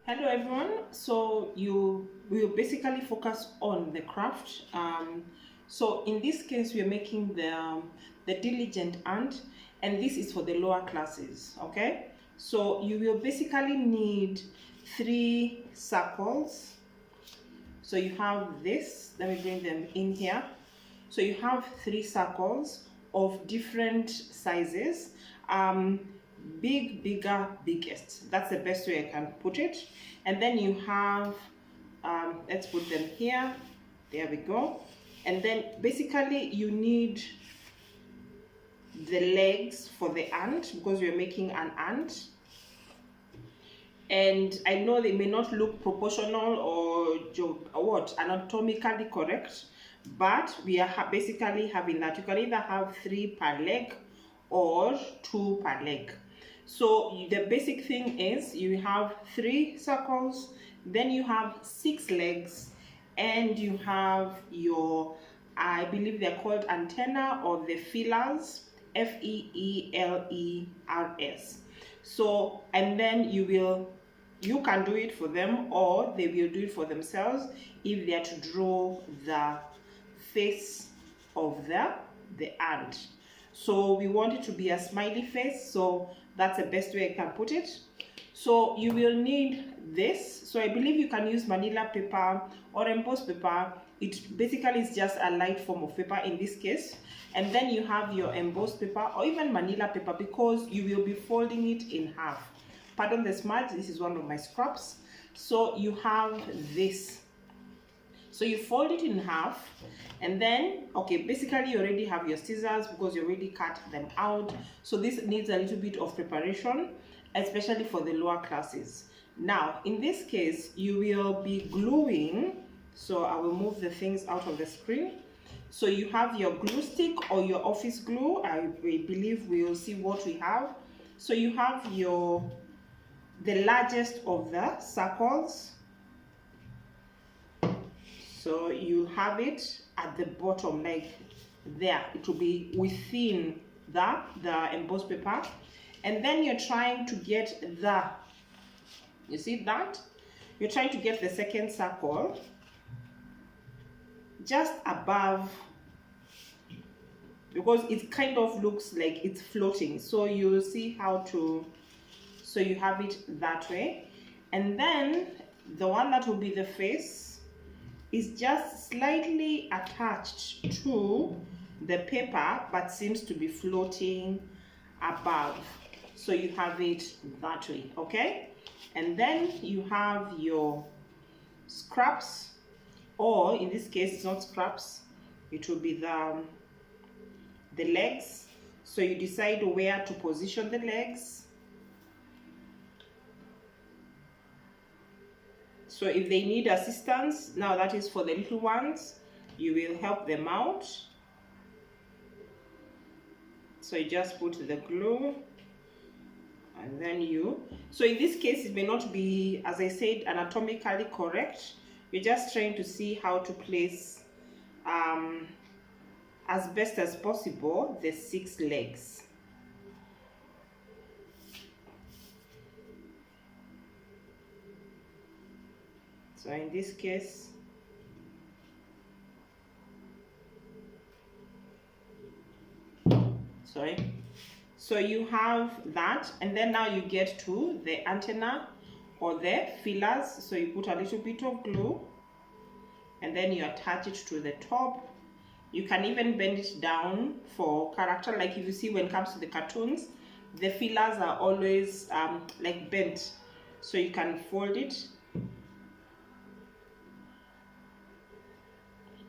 Hello everyone. So you will basically focus on the craft. So in this case, we are making the diligent ant, and this is for the lower classes. Okay. So you will basically need 3 circles. So you have this. Let me bring them in here. So you have 3 circles of different sizes. Big, bigger, biggest. That's the best way I can put it. And then you have, let's put them here. There we go. And then basically you need the legs for the ant because we're making an ant. And I know they may not look proportional or anatomically correct, but we are basically having that. You can either have 3 per leg or 2 per leg. So the basic thing is you have 3 circles, then you have 6 legs, and you have your, I believe they're called antenna or the feelers, Feelers. So, and then you can do it for them, or they will do it for themselves if they are to draw the face of the ant. So we want it to be a smiley face, so that's the best way I can put it. So you will need this. So I believe you can use manila paper or embossed paper. It basically is just a light form of paper in this case. And then you have your embossed paper or even manila paper, because you will be folding it in half. Pardon the smudge, this is one of my scraps. So you have this. So you fold it in half, and then, okay, basically you already have your scissors because you already cut them out. So this needs a little bit of preparation, especially for the lower classes. Now, in this case, you will be gluing. So I will move the things out of the screen. So you have your glue stick or your office glue. I believe we will see what we have. So you have the largest of the circles. So you have it at the bottom, like there. It will be within the embossed paper. And then you're trying to get you see that? You're trying to get the second circle just above, because it kind of looks like it's floating. So you'll see how to, so you have it that way. And then the one that will be the face is just slightly attached to the paper but seems to be floating above. So you have it that way, okay? And then you have your scraps, or in this case it's not scraps, it will be the legs. So you decide where to position the legs. So if they need assistance, now that is for the little ones, you will help them out. So you just put the glue, and then so in this case it may not be, as I said, anatomically correct. You're just trying to see how to place as best as possible the 6 legs. So in this case, so you have that, and then now you get to the antenna or the feelers. So you put a little bit of glue, and then you attach it to the top. You can even bend it down for character, like if you see when it comes to the cartoons, the feelers are always like bent, so you can fold it.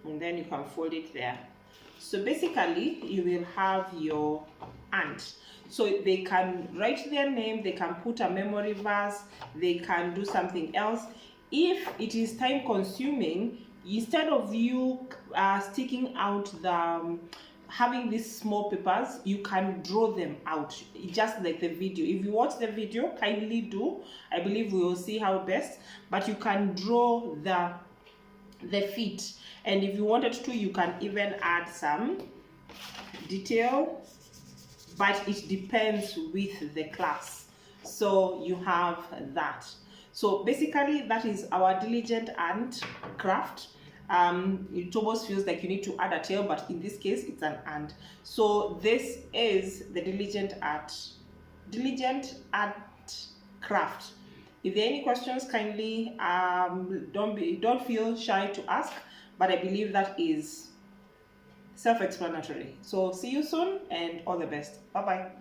And then you can fold it there. So basically you will have your ant. So they can write their name, they can put a memory verse, they can do something else. If it is time consuming, instead of you sticking out having these small papers, you can draw them out, just like the video. If you watch the video, kindly do. I believe we will see how best, but you can draw the feet. And if you wanted to, you can even add some detail, but it depends with the class. So you have that. So basically that is our diligent and craft. It almost feels like you need to add a tail, but in this case it's an and. So this is the diligent art craft. If there are any questions, kindly don't feel shy to ask, but I believe that is self-explanatory. So see you soon and all the best. Bye bye.